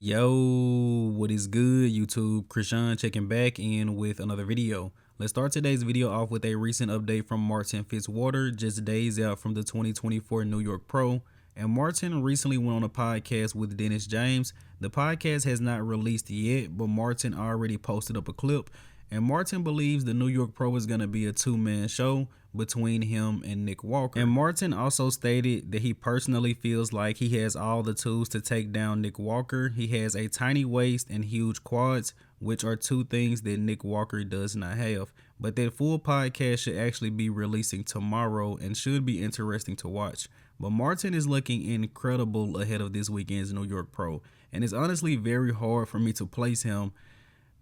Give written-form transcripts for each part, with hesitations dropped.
Yo, what is good, YouTube? Krishan checking back in with another video. Let's start today's video off with a recent update from Martin Fitzwater, just days out from the 2024 New York Pro. And Martin recently went on a podcast with Dennis James. The podcast has not released yet, but Martin already posted up a clip. And Martin believes the New York Pro is going to be a two-man show between him and Nick Walker. And Martin also stated that he personally feels like he has all the tools to take down Nick Walker. He has a tiny waist and huge quads, which are two things that Nick Walker does not have. But that full podcast should actually be releasing tomorrow and should be interesting to watch. But Martin is looking incredible ahead of this weekend's New York Pro. And it's honestly very hard for me to place him.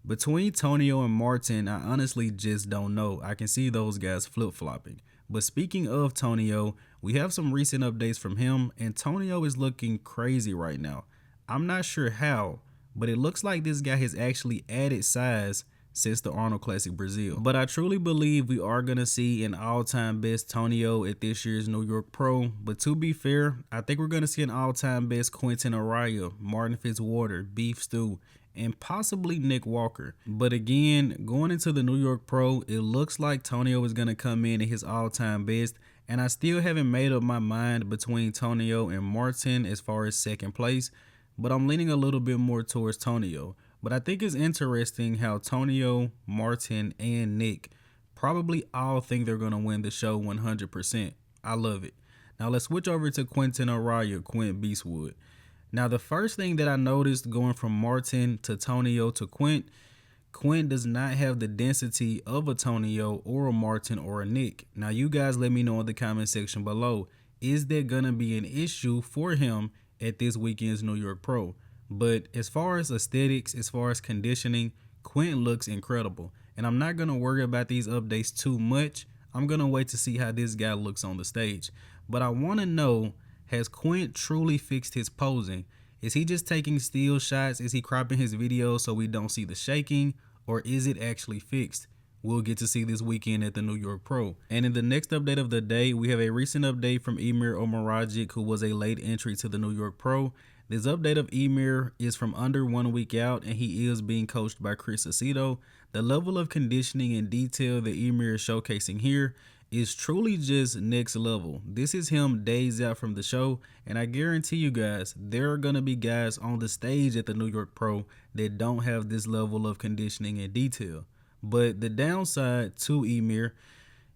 Between Tonio and Martin, I honestly just don't know. I can see those guys flip-flopping. But speaking of Tonio, we have some recent updates from him, and Tonio is looking crazy right now. I'm not sure how, but it looks like this guy has actually added size since the Arnold Classic Brazil. But I truly believe we are going to see an all-time best Tonio at this year's New York Pro. But to be fair, I think we're going to see an all-time best Quinton Eriya, Martin Fitzwater, Beef Stew, and possibly Nick Walker. But again, going into the New York Pro, it looks like Tonio is going to come in at his all-time best, and I still haven't made up my mind between Tonio and Martin as far as second place, but I'm leaning a little bit more towards Tonio. But I think it's interesting how Tonio, Martin, and Nick probably all think they're going to win the show 100%. I love it. Now let's switch over to Quinton Eriya, Quint Beastwood. Now, the first thing that I noticed going from Martin to Tonio to Quint does not have the density of a Tonio or a Martin or a Nick. Now, you guys let me know in the comment section below, is there going to be an issue for him at this weekend's New York Pro? But as far as aesthetics, as far as conditioning, Quint looks incredible. And I'm not going to worry about these updates too much. I'm going to wait to see how this guy looks on the stage. But I want to know, has Quint truly fixed his posing? Is he just taking still shots? Is he cropping his videos so we don't see the shaking? Or is it actually fixed? We'll get to see this weekend at the New York Pro. And in the next update of the day, we have a recent update from Emir Omeragic, who was a late entry to the New York Pro. This update of Emir is from under 1 week out, and he is being coached by Chris Aceto. The level of conditioning and detail that Emir is showcasing here is truly just next level. This is him days out from the show, and I guarantee you guys, there are going to be guys on the stage at the New York Pro that don't have this level of conditioning and detail. But the downside to Emir,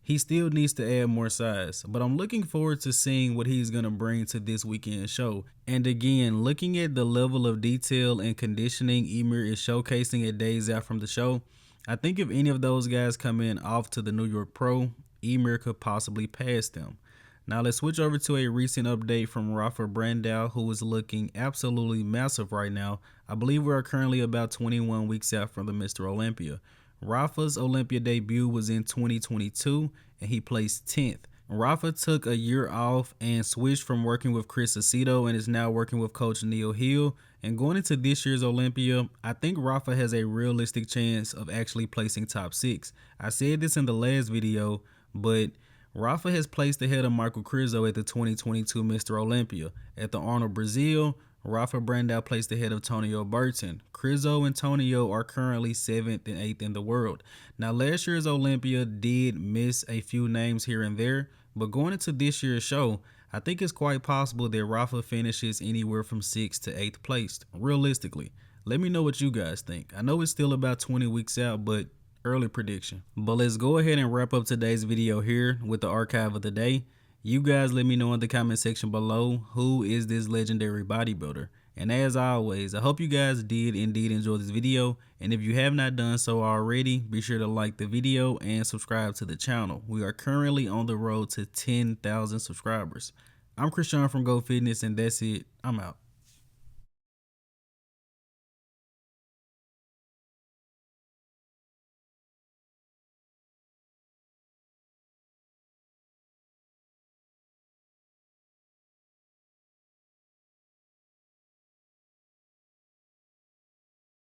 he still needs to add more size. But I'm looking forward to seeing what he's going to bring to this weekend show. And again, looking at the level of detail and conditioning Emir is showcasing at days out from the show, I think if any of those guys come in off to the New York Pro, Emir could possibly pass them. Now let's switch over to a recent update from Rafa Brandão, who is looking absolutely massive right now. I believe we are currently about 21 weeks out from the Mr. Olympia. Rafa's Olympia debut was in 2022 and he placed 10th. Rafa took a year off and switched from working with Chris Aceto and is now working with Coach Neil Hill. And going into this year's Olympia, I think Rafa has a realistic chance of actually placing top 6. I said this in the last video, but Rafa has placed ahead of Michael Krizo at the 2022 Mr. Olympia. At the Arnold Brazil, Rafa Brandão placed ahead of Tonio Burton. Krizo and Tonio are currently 7th and 8th in the world. Now, last year's Olympia did miss a few names here and there, but going into this year's show, I think it's quite possible that Rafa finishes anywhere from 6th to 8th place, realistically. Let me know what you guys think. I know it's still about 20 weeks out, but early prediction. But let's go ahead and wrap up today's video here with the archive of the day. You guys let me know in the comment section below, who is this legendary bodybuilder? And as always, I hope you guys did indeed enjoy this video. And if you have not done so already, be sure to like the video and subscribe to the channel. We are currently on the road to 10,000 subscribers. I'm Krishan from Go Fitness, and that's it. I'm out.